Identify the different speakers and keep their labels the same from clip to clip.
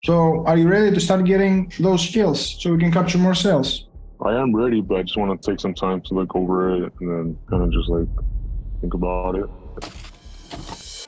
Speaker 1: So are you ready to start getting those skills so we can capture more sales?
Speaker 2: I am ready, but I just want to take some time to look over it and then kind of just like think about it.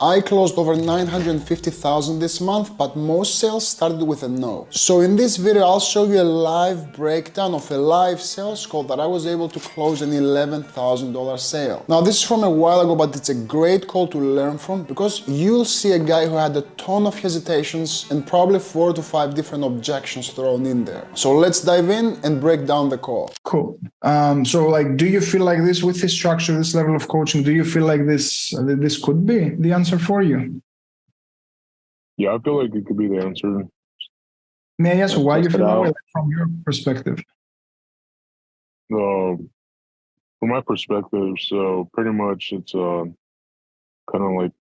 Speaker 3: I closed over 950,000 this month, but most sales started with a no. So in this video, I'll show you a live breakdown of a live sales call that I was able to close an $11,000 sale. Now this is from a while ago, but it's a great call to learn from because you'll see a guy who had a ton of hesitations and probably 4 to 5 different objections thrown in there. So let's dive in and break down the call.
Speaker 1: Cool. So like, do you feel like this with this structure, this level of coaching, do you feel like this could be the answer for you?
Speaker 2: Yeah, I feel like it could be the answer.
Speaker 1: May I ask why you feel that way from your perspective?
Speaker 2: From my perspective, so pretty much it's kind of like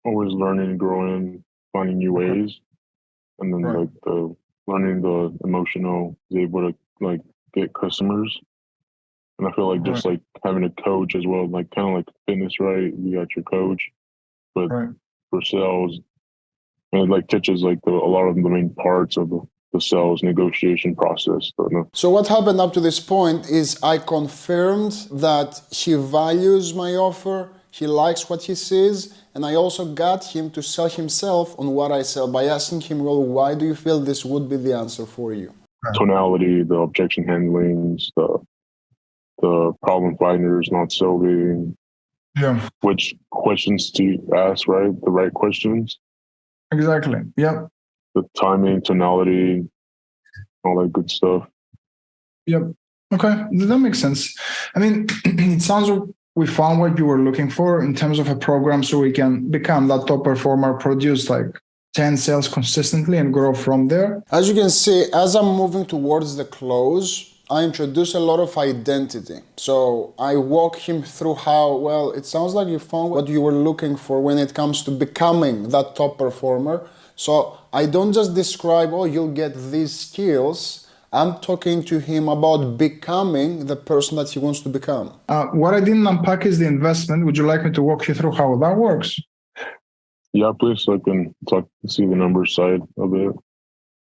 Speaker 2: always learning, growing, finding new ways, and then like the learning the emotional is able to like get customers. And I feel like just like having a coach as well, like kind of like fitness, right? You got your coach, but for sales, and it like teaches like a lot of the main parts of the sales negotiation process.
Speaker 3: So what happened up to this point is I confirmed that he values my offer, he likes what he sees, and I also got him to sell himself on what I sell by asking him, well, why do you feel this would be the answer for you?
Speaker 2: Tonality, the objection handlings, the problem finders, not solving.
Speaker 1: Yeah.
Speaker 2: Which questions to ask, right? The right questions.
Speaker 1: Exactly. Yep.
Speaker 2: The timing, tonality, all that good stuff.
Speaker 1: Yep. Okay. That makes sense. I mean, it sounds like we found what you were looking for in terms of a program so we can become that top performer, produce like 10 sales consistently and grow from there.
Speaker 3: As you can see, as I'm moving towards the close, I introduce a lot of identity. So I walk him through how, well, it sounds like you found what you were looking for when it comes to becoming that top performer. So I don't just describe, oh, you'll get these skills. I'm talking to him about becoming the person that he wants to become.
Speaker 1: What I didn't unpack is the investment. Would you like me to walk you through how that works?
Speaker 2: Yeah, please, so I can see the numbers side of it.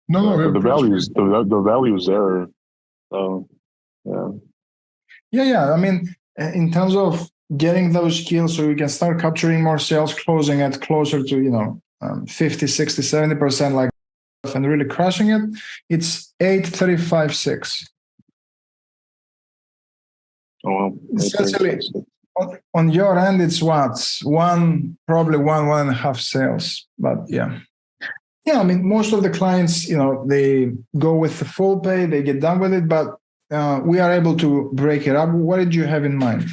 Speaker 1: No,
Speaker 2: the value is there.
Speaker 1: Yeah. I mean, in terms of getting those skills so we can start capturing more sales, closing at closer to, 50, 60, 70% like and really crushing it, it's 8,356. Essentially, on your end, it's what? Probably one and a half sales. But yeah. Yeah, I mean, most of the clients, they go with the full pay, they get done with it, but we are able to break it up. What did you have in mind?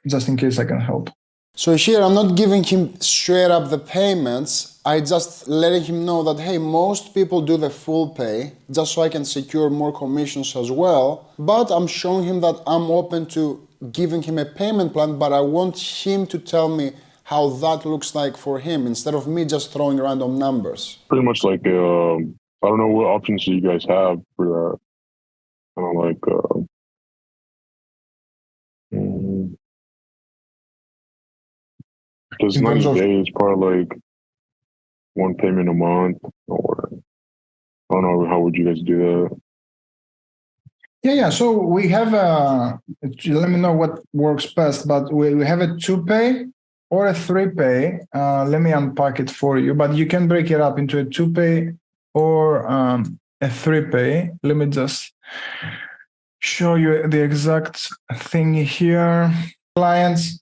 Speaker 1: Just in case I can help.
Speaker 3: So here, I'm not giving him straight up the payments. I just letting him know that, hey, most people do the full pay, just so I can secure more commissions as well. But I'm showing him that I'm open to giving him a payment plan, but I want him to tell me how that looks like for him instead of me just throwing random numbers.
Speaker 2: Pretty much like, I don't know what options you guys have for that. Because 90 days, probably like one payment a month, or I don't know, how would you guys do that?
Speaker 1: Yeah. So we have let me know what works best, but we have a 2-pay or a 3-pay. Let me unpack it for you, but you can break it up into a 2-pay or a 3-pay. Let me just show you the exact thing here. Clients,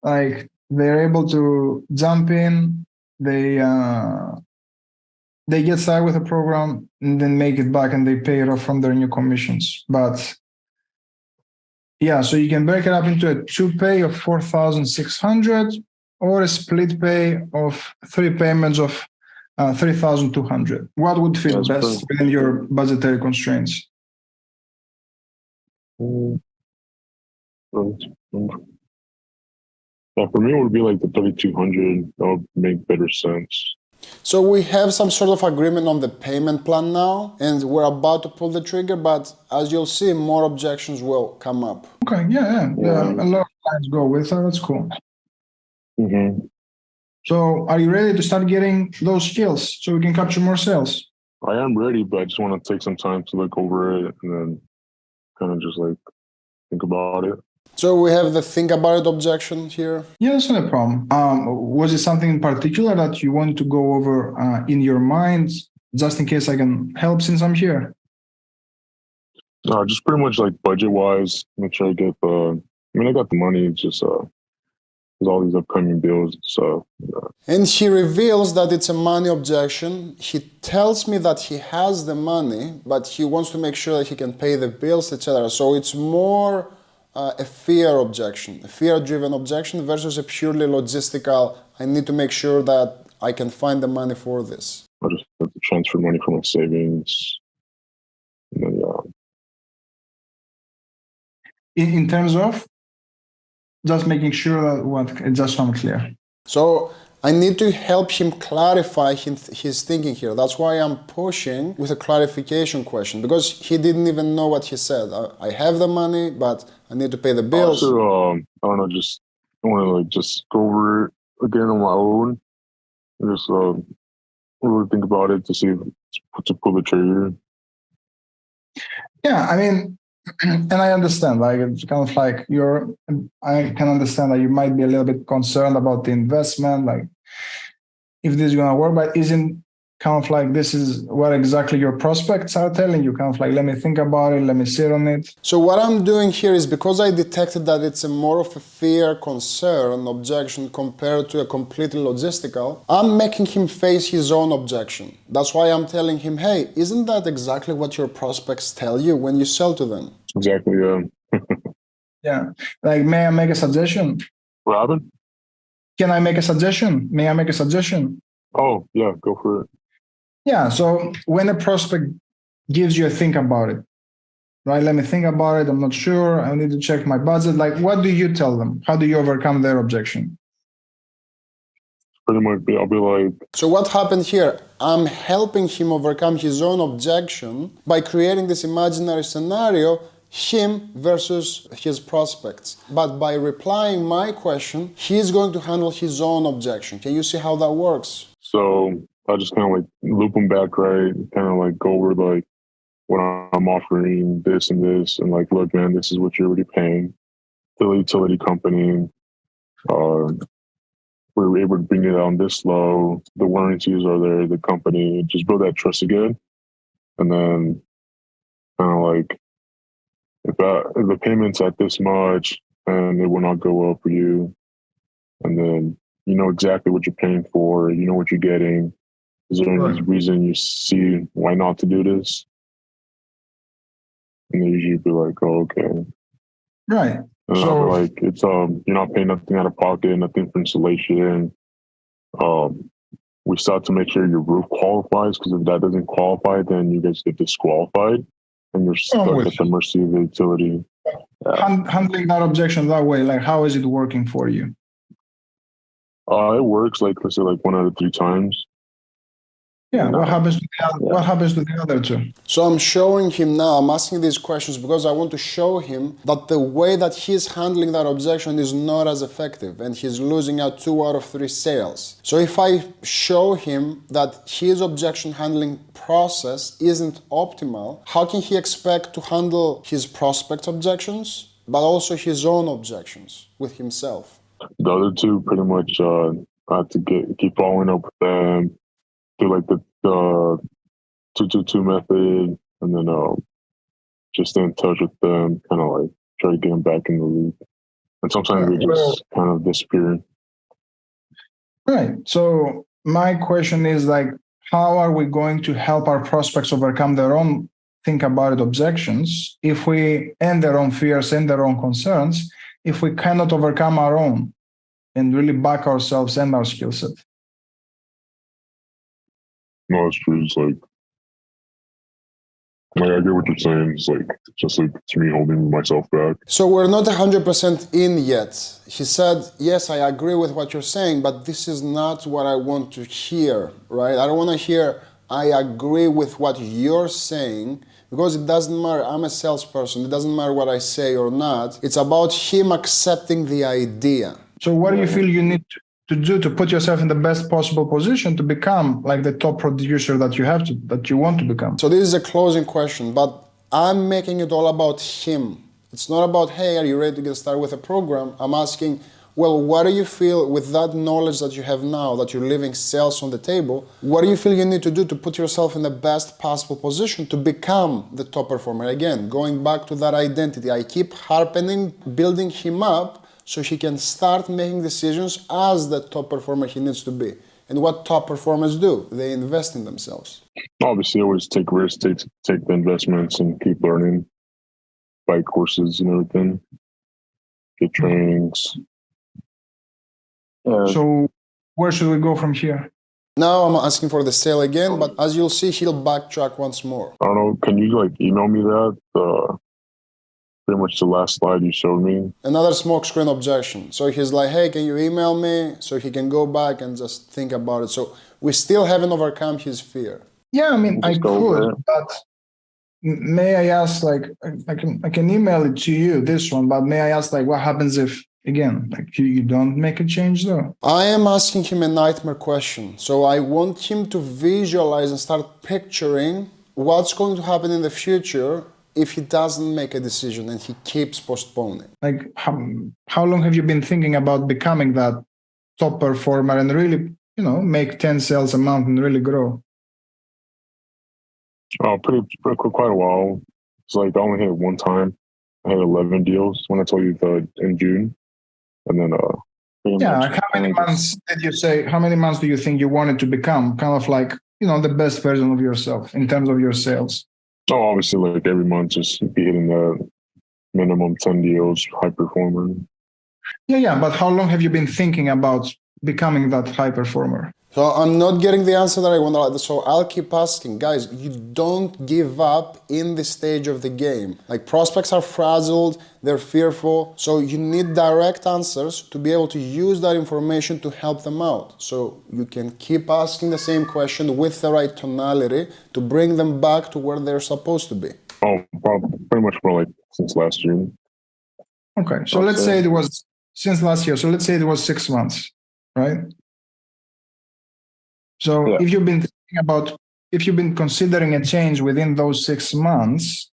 Speaker 1: like, they're able to jump in, they get started with a program and then make it back and they pay it off from their new commissions. But yeah, so you can break it up into a 2-pay of 4,600 or a split pay of 3 payments of 3,200. What would fit best within your budgetary constraints?
Speaker 2: Yeah, for me, it would be like the 3,200. That would make better sense.
Speaker 3: So we have some sort of agreement on the payment plan now, and we're about to pull the trigger, but as you'll see, more objections will come up.
Speaker 1: Okay, yeah. A lot of clients go with that. That's cool.
Speaker 2: Mm-hmm.
Speaker 1: So are you ready to start getting those skills so we can capture more sales?
Speaker 2: I am ready, but I just want to take some time to look over it and then kind of just like think about it.
Speaker 3: So we have the think about it objection here.
Speaker 1: Yeah, that's not a problem. Was it something in particular that you want to go over in your mind, just in case I can help since I'm here?
Speaker 2: Just pretty much like budget wise, make sure I get the. I mean, I got the money. It's just there's all these upcoming bills. So.
Speaker 3: And he reveals that it's a money objection. He tells me that he has the money, but he wants to make sure that he can pay the bills, etc. So it's more a fear objection, a fear-driven objection versus a purely logistical. I need to make sure that I can find the money for this.
Speaker 2: I just have to transfer money from my savings. And then,
Speaker 1: In terms of just making sure that it's just so clear.
Speaker 3: So I need to help him clarify his thinking here. That's why I'm pushing with a clarification question, because he didn't even know what he said. I have the money, but I need to pay the bills.
Speaker 2: Also, I don't know, I want to like just go over it again on my own. And just really think about it to see if to pull the trigger.
Speaker 1: Yeah, I mean, and I understand, like, it's kind of like I can understand that you might be a little bit concerned about the investment, like if this is going to work, but isn't kind of like this is what exactly your prospects are telling you, kind of like, let me think about it, let me sit on it.
Speaker 3: So what I'm doing here is, because I detected that it's more of a fear, concern, objection compared to a completely logistical, I'm making him face his own objection. That's why I'm telling him, hey, isn't that exactly what your prospects tell you when you sell to them?
Speaker 2: Exactly, yeah.
Speaker 1: Yeah. Like, may I make a suggestion?
Speaker 2: Robin?
Speaker 1: Can I make a suggestion? May I make a suggestion?
Speaker 2: Oh, yeah, go for it.
Speaker 1: Yeah. So when a prospect gives you a think about it, right? Let me think about it. I'm not sure. I need to check my budget. Like, what do you tell them? How do you overcome their objection?
Speaker 2: Pretty much, I'll be like...
Speaker 3: So what happened here? I'm helping him overcome his own objection by creating this imaginary scenario, him versus his prospects. But by replying my question, he's going to handle his own objection. Can you see how that works?
Speaker 2: So I just kind of like loop them back, right? Kind of like go over like what I'm offering, this and this, and like, look, man, this is what you're already paying. The utility company, we were able to bring it down this low. The warranties are there. The company, just build that trust again, and then kind of like if the payment's at this much and it will not go up for you, and then you know exactly what you're paying for. You know what you're getting. Is there any reason you see why not to do this? And they usually be like, "Oh, okay."
Speaker 1: Right.
Speaker 2: And
Speaker 1: So,
Speaker 2: like, it's you're not paying nothing out of pocket, nothing for installation. We start to make sure your roof qualifies, because if that doesn't qualify, then you guys get disqualified, and you're stuck at the mercy of the utility.
Speaker 1: handling that objection that way, like, how is it working for you?
Speaker 2: It works, like, let's say, like 1 out of 3 times.
Speaker 1: Yeah. What happens to the other two?
Speaker 3: So I'm showing him now, I'm asking these questions because I want to show him that the way that he's handling that objection is not as effective, and he's losing out 2 out of 3 sales. So if I show him that his objection handling process isn't optimal, how can he expect to handle his prospect objections, but also his own objections with himself?
Speaker 2: The other 2, pretty much, I have to keep following up with them, do like the 2-2-2 method, and then just stay in touch with them, kind of like try to get them back in the loop. And sometimes they just kind of disappear.
Speaker 1: Right. So my question is, like, how are we going to help our prospects overcome their own think about it objections and their own fears and their own concerns if we cannot overcome our own and really back ourselves and our skill set?
Speaker 2: No, it's true. It's like I get what you're saying. It's like, just like, it's me holding myself back.
Speaker 3: So we're not 100% in yet. He said, yes, I agree with what you're saying, but this is not what I want to hear, right? I don't want to hear, I agree with what you're saying, because it doesn't matter. I'm a salesperson. It doesn't matter what I say or not. It's about him accepting the idea.
Speaker 1: So what do you feel you need to to do to put yourself in the best possible position to become like the top producer that you want to become?
Speaker 3: So this is a closing question, but I'm making it all about him. It's not about, hey, are you ready to get started with a program? I'm asking, well, what do you feel with that knowledge that you have now, that you're leaving sales on the table, what do you feel you need to do to put yourself in the best possible position to become the top performer? Again, going back to that identity, I keep harping, building him up so he can start making decisions as the top performer he needs to be. And what top performers do? They invest in themselves.
Speaker 2: Obviously, always take risks, take the investments, and keep learning, buy courses and everything, get trainings.
Speaker 1: So where should we go from here?
Speaker 3: Now I'm asking for the sale again, but as you'll see, he'll backtrack once more.
Speaker 2: I don't know. Can you email me that? Pretty much the last slide you showed me.
Speaker 3: Another smoke screen objection. So he's like, hey, can you email me? So he can go back and just think about it. So we still haven't overcome his fear.
Speaker 1: Yeah, I mean, I could, but may I ask, I can email it to you, this one, but may I ask, what happens if, again, you don't make a change though?
Speaker 3: I am asking him a nightmare question. So I want him to visualize and start picturing what's going to happen in the future if he doesn't make a decision and he keeps postponing.
Speaker 1: How long have you been thinking about becoming that top performer and really, make 10 sales a month and really grow?
Speaker 2: Oh, pretty quite a while. It's I only hit it one time. I had 11 deals when I told you in June. And then,
Speaker 1: how many months did you say, how many months do you think you wanted to become kind of the best version of yourself in terms of your sales?
Speaker 2: Oh, obviously, every month, just be hitting the minimum 10 deals, high performer.
Speaker 1: Yeah, but how long have you been thinking about becoming that high performer?
Speaker 3: So I'm not getting the answer that I want. So I'll keep asking. Guys, you don't give up in this stage of the game. Prospects are frazzled, they're fearful. So you need direct answers to be able to use that information to help them out. So you can keep asking the same question with the right tonality to bring them back to where they're supposed to be.
Speaker 2: Oh, pretty much more since last year.
Speaker 1: Okay, so let's say it was since last year. So let's say it was 6 months, right? So yeah. If you've been considering a change within those 6 months,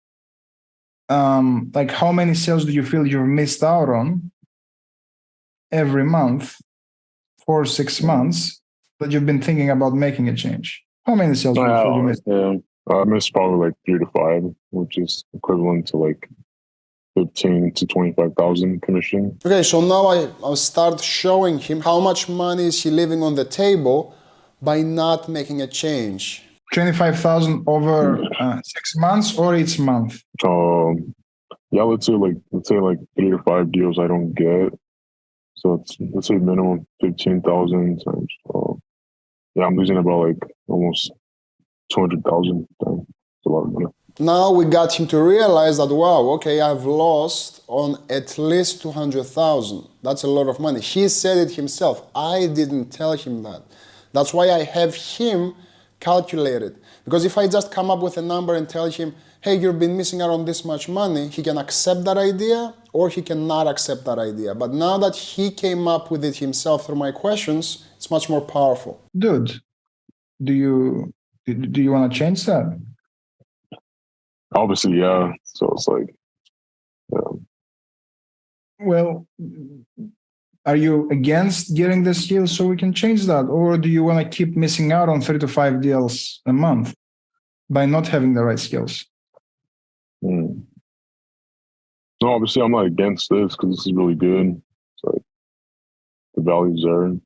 Speaker 1: how many sales do you feel you've missed out on every month for 6 months that you've been thinking about making a change? How many sales do you feel you missed?
Speaker 2: Yeah, I missed probably 3 to 5, which is equivalent to 15 to 25,000 commission.
Speaker 3: Okay, so now I'll start showing him how much money is he leaving on the table by not making a change. 25,000
Speaker 1: over 6 months or each month?
Speaker 2: Yeah, let's say 3 to 5 deals I don't get. So let's say minimum 15,000 times. I'm losing about almost 200,000. It's a lot of money.
Speaker 3: Now we got him to realize that, wow, okay, I've lost on at least 200,000. That's a lot of money. He said it himself. I didn't tell him that. That's why I have him calculate it. Because if I just come up with a number and tell him, hey, you've been missing out on this much money, he can accept that idea or he cannot accept that idea. But now that he came up with it himself through my questions, it's much more powerful.
Speaker 1: Dude, do you want to change that?
Speaker 2: Obviously, yeah. So it's yeah.
Speaker 1: Well, are you against getting the skills so we can change that? Or do you want to keep missing out on 3 to 5 deals a month by not having the right skills?
Speaker 2: No, obviously I'm not against this because this is really good. So the value's there.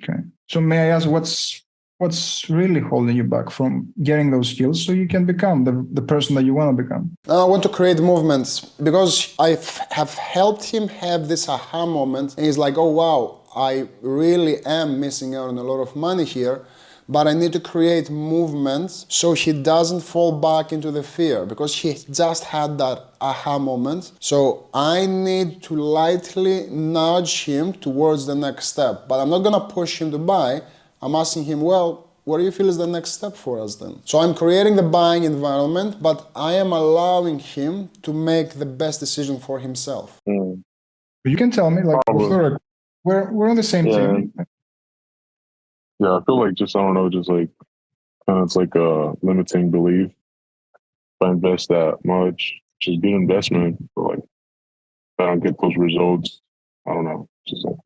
Speaker 1: Okay. So may I ask what's really holding you back from getting those skills so you can become the person that you want to become?
Speaker 3: I want to create movements because I have helped him have this aha moment. And he's like, oh, wow, I really am missing out on a lot of money here, but I need to create movements so he doesn't fall back into the fear because he just had that aha moment. So I need to lightly nudge him towards the next step, but I'm not going to push him to buy. I'm asking him, well, what do you feel is the next step for us then? So I'm creating the buying environment, but I am allowing him to make the best decision for himself.
Speaker 1: You can tell me, We're on the same
Speaker 2: Yeah.
Speaker 1: team.
Speaker 2: Yeah, I feel like just, I don't know, just like, it's like a limiting belief. If I invest that much, which is good investment, but like, if I don't get those results, I don't know. Just like,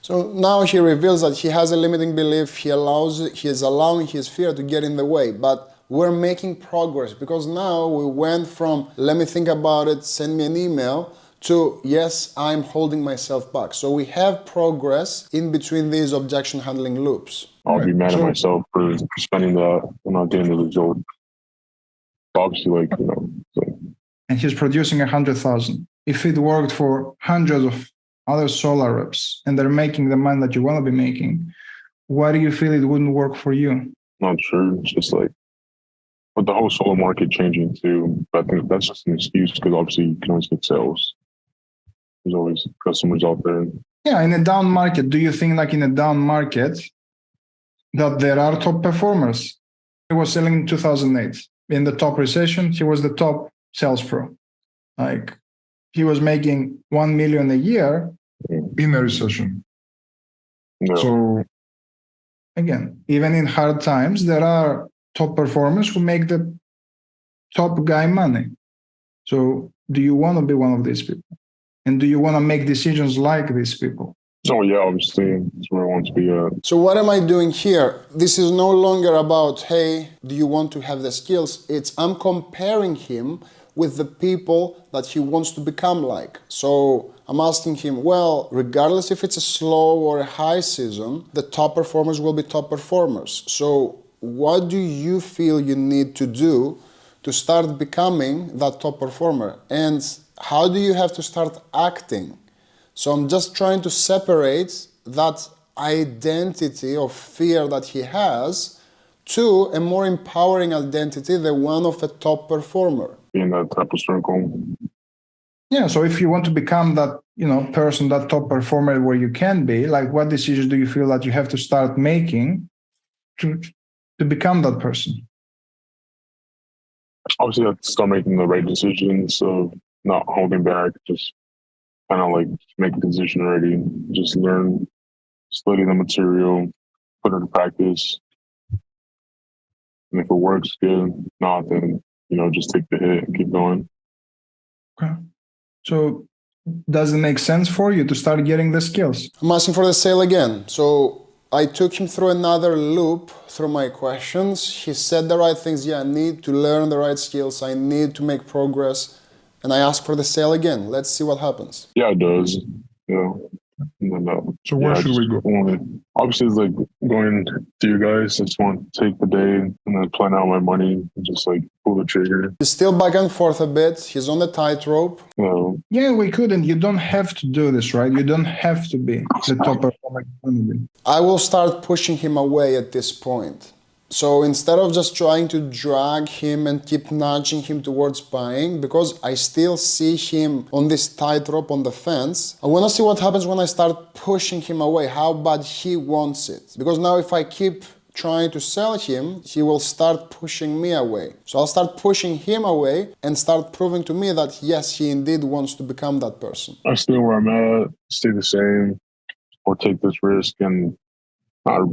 Speaker 3: So now he reveals that he has a limiting belief. He is allowing his fear to get in the way. But we're making progress because now we went from let me think about it, send me an email, to yes, I'm holding myself back. So we have progress in between these objection handling loops.
Speaker 2: I'll be mad at myself for spending that and not getting the result. Obviously, like, you know, like,
Speaker 1: And he's producing 100,000. If it worked for hundreds of other solar reps and they're making the money that you want to be making, why do you feel it wouldn't work for you?
Speaker 2: not sure. It's just like, with the whole solar market changing too, but I think that's just an excuse because obviously you can always get sales. There's always customers out there.
Speaker 1: Yeah, in a down market, do you think like in a down market that there are top performers? He was selling in 2008. In the top recession, he was the top sales pro. Like he was making 1 million a year in a recession.
Speaker 2: No.
Speaker 1: So again, even in hard times, there are top performers who make the top guy money. So do you want to be one of these people? And do you want to make decisions like these people?
Speaker 2: So yeah, obviously that's where I want to be at.
Speaker 3: So what am I doing here? This is no longer about, hey, do you want to have the skills? It's I'm comparing him with the people that he wants to become like. So I'm asking him, well, regardless if it's a slow or a high season, the top performers will be top performers. So what do you feel you need to do to start becoming that top performer? And how do you have to start acting? So I'm just trying to separate that identity of fear that he has to a more empowering identity, the one of a top performer.
Speaker 2: Be in that type of circle.
Speaker 1: Yeah, so if you want to become that, person, that top performer where you can be, like what decisions do you feel that you have to start making to become that person?
Speaker 2: Obviously, I have to start making the right decisions, so not holding back, just kind of like make a decision already, just learn, study the material, put it to practice. And if it works, good. Not, then, just take the hit and keep going.
Speaker 1: Okay. So does it make sense for you to start getting the skills?
Speaker 3: I'm asking for the sale again. So I took him through another loop through my questions. He said the right things. Yeah, I need to learn the right skills. I need to make progress. And I asked for the sale again. Let's see what happens.
Speaker 2: Yeah, it does. Yeah.
Speaker 1: So where should we go?
Speaker 2: Obviously, it's like going to you guys. I just want to take the day and then plan out my money and just like pull the trigger.
Speaker 3: He's still back and forth a bit. He's on the tightrope.
Speaker 1: Yeah, we couldn't. You don't have to do this, right? You don't have to be the top performer.
Speaker 3: I will start pushing him away at this point. So instead of just trying to drag him and keep nudging him towards buying, because I still see him on this tightrope on the fence, I want to see what happens when I start pushing him away, how bad he wants it. Because now if I keep trying to sell him, he will start pushing me away. So I'll start pushing him away and start proving to me that yes, he indeed wants to become that person.
Speaker 2: I stay where I'm at, stay the same, or take this risk and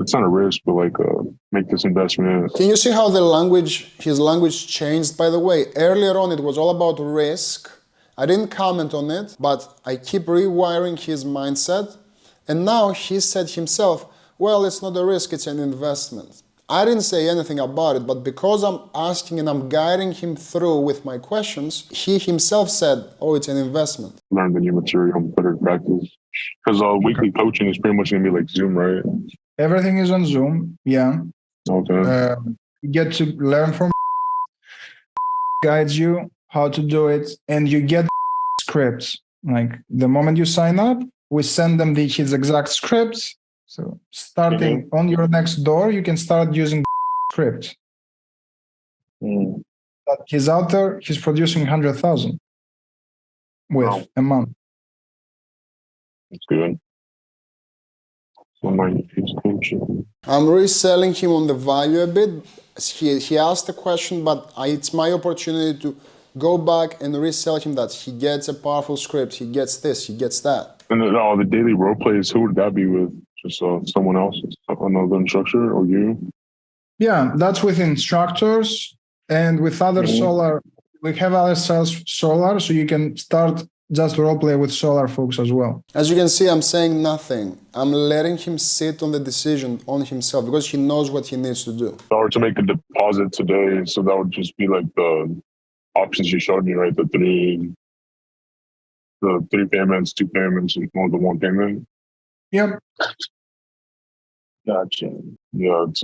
Speaker 2: it's not a risk, but like make this investment.
Speaker 3: Can you see how his language changed, by the way? Earlier on, it was all about risk. I didn't comment on it, but I keep rewiring his mindset. And now he said himself, well, it's not a risk, it's an investment. I didn't say anything about it, but because I'm asking and I'm guiding him through with my questions, he himself said, oh, it's an investment.
Speaker 2: Learn the new material and put it in practice. Because weekly coaching is pretty much going to be like Zoom, right?
Speaker 1: Everything is on Zoom, yeah.
Speaker 2: Okay.
Speaker 1: You get to learn from guides you how to do it, and you get scripts. Like the moment you sign up, we send them his exact scripts. So starting on your next door, you can start using script. But he's out there, he's producing 100,000 with a month.
Speaker 2: That's good.
Speaker 3: I'm reselling him on the value a bit. He asked a question, but it's my opportunity to go back and resell him that he gets a powerful script, he gets this, he gets that.
Speaker 2: And then all the daily role plays, who would that be with? Just someone else, another instructor, or you?
Speaker 1: Yeah, that's with instructors and with other solar. We have other sales solar, so you can start just role play with solar folks as well.
Speaker 3: As you can see, I'm saying nothing. I'm letting him sit on the decision on himself because he knows what he needs to do.
Speaker 2: If I were to make a deposit today, so that would just be like the options you showed me, right? The three payments, two payments, and the one payment.
Speaker 1: Yep.
Speaker 2: Gotcha. Yeah, it's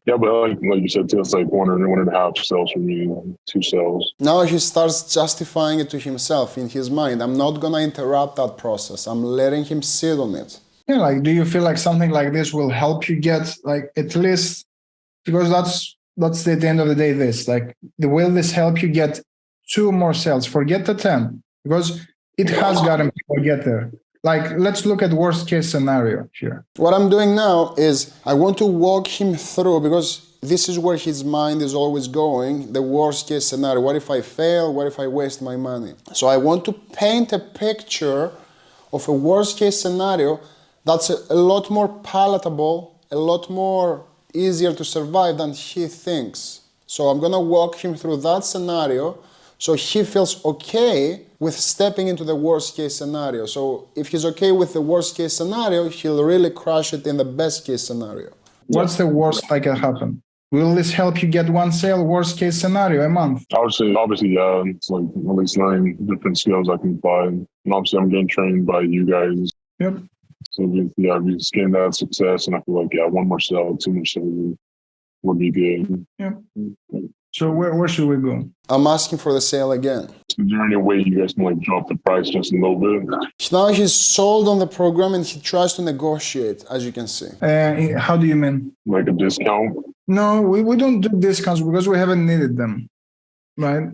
Speaker 2: yeah, but like you said, it's like one and a half sales for me, two sales.
Speaker 3: Now he starts justifying it to himself in his mind. I'm not gonna interrupt that process. I'm letting him sit on it.
Speaker 1: Yeah, like, do you feel like something like this will help you get, like, at least, because that's at the end of the day, this, like, will this help you get 2 more sales? Forget the 10, because it has gotten people get there. Like, let's look at worst case scenario here.
Speaker 3: What I'm doing now is I want to walk him through, because this is where his mind is always going, the worst case scenario. What if I fail? What if I waste my money? So I want to paint a picture of a worst case scenario that's a lot more palatable, a lot more easier to survive than he thinks. So I'm gonna walk him through that scenario so he feels okay with stepping into the worst case scenario. So if he's okay with the worst case scenario, he'll really crush it in the best case scenario.
Speaker 1: What's the worst that can happen? Will this help you get 1 sale, worst case scenario, a month?
Speaker 2: I would say, obviously, yeah, it's like at least learning different skills I can apply. And obviously, I'm getting trained by you guys.
Speaker 1: Yep.
Speaker 2: So, yeah, we just getting that success. And I feel like, yeah, 1 more sale, 2 more sales would be good.
Speaker 1: Yep. So where should we go?
Speaker 3: I'm asking for the sale again.
Speaker 2: Is there any way you guys can like drop the price just a little bit?
Speaker 3: Now he's sold on the program and he tries to negotiate, as you can see.
Speaker 1: How do you mean?
Speaker 2: Like a discount?
Speaker 1: No, we don't do discounts because we haven't needed them, right?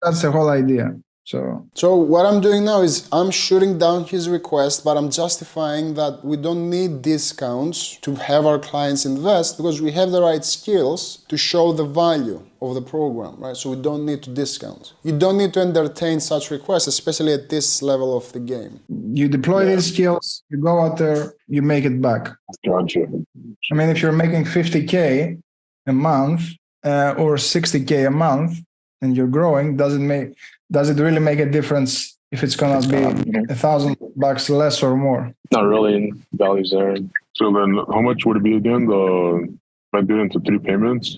Speaker 1: That's the whole idea. So
Speaker 3: what I'm doing now is I'm shooting down his request, but I'm justifying that we don't need discounts to have our clients invest because we have the right skills to show the value of the program, right? So we don't need to discount. You don't need to entertain such requests, especially at this level of the game.
Speaker 1: You deploy these skills, you go out there, you make it back.
Speaker 2: Gotcha.
Speaker 1: I mean, if you're making 50K a month or 60K a month and you're growing, does it really make a difference if it's gonna be $1,000 less or more?
Speaker 2: Not really. Values there. So then, how much would it be again? If I did it into 3 payments,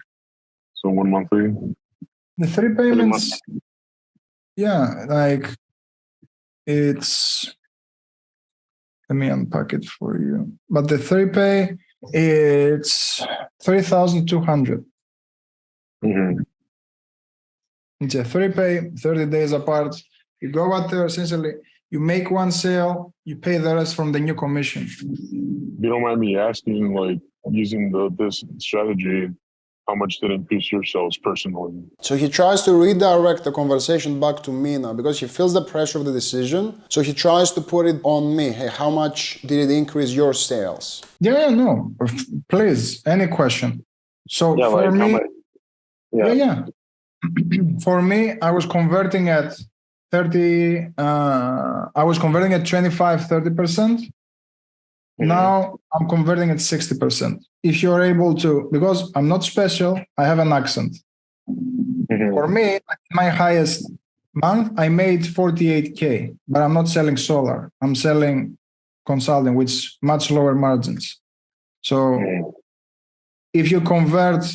Speaker 2: so 1 monthly.
Speaker 1: The 3 payments, yeah, like it's. Let me unpack it for you. But the 3 pay, it's 3,200. It's a 3 pay, 30 days apart. You go out there, essentially, you make 1 sale, you pay the rest from the new commission.
Speaker 2: If you don't mind me asking, like using this strategy, how much did it increase your sales personally?
Speaker 3: So he tries to redirect the conversation back to me now because he feels the pressure of the decision. So he tries to put it on me. Hey, how much did it increase your sales?
Speaker 1: Yeah, no, please, any question. So yeah, for me, for me, I was converting at 30, I was converting at 25, 30%. Now I'm converting at 60%. If you're able to, because I'm not special, I have an accent. For me, my highest month, I made 48K, but I'm not selling solar. I'm selling consulting, which much lower margins. So if you convert,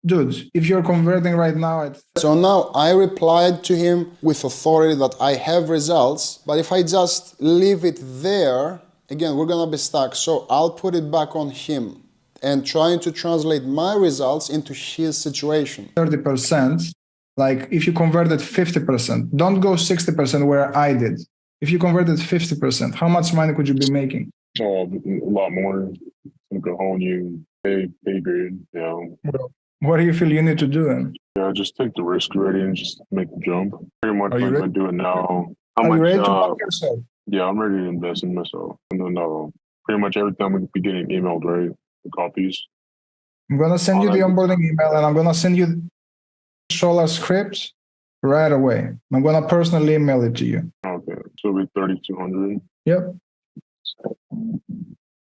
Speaker 1: dude, if you're converting right now
Speaker 3: So now I replied to him with authority that I have results, but if I just leave it there, again, we're gonna be stuck. So I'll put it back on him and trying to translate my results into his situation.
Speaker 1: 30%, like if you converted 50%, don't go 60% where I did. If you converted 50%, how much money could you be making?
Speaker 2: Oh, a lot more. Like a whole new pay grade, you know.
Speaker 1: What do you feel you need to do then?
Speaker 2: Yeah, just take the risk already and just make the jump. Pretty much like I do it now.
Speaker 1: Are you ready to back yourself?
Speaker 2: Yeah, I'm ready to invest in myself. And then pretty much every time we be getting emailed, right? The copies.
Speaker 1: I'm going to send you the onboarding email and I'm going to send you solar scripts right away. I'm gonna personally email it to you.
Speaker 2: Okay, so it'll be 3,200.
Speaker 1: Yep.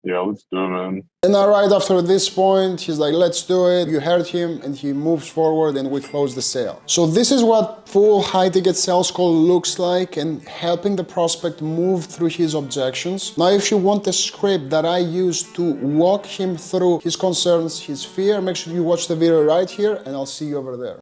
Speaker 2: Yeah, let's do it, man.
Speaker 3: And right after this point, he's like, let's do it. You heard him, and he moves forward and we close the sale. So this is what full high ticket sales call looks like, and helping the prospect move through his objections. Now, if you want the script that I use to walk him through his concerns, his fear, make sure you watch the video right here, and I'll see you over there.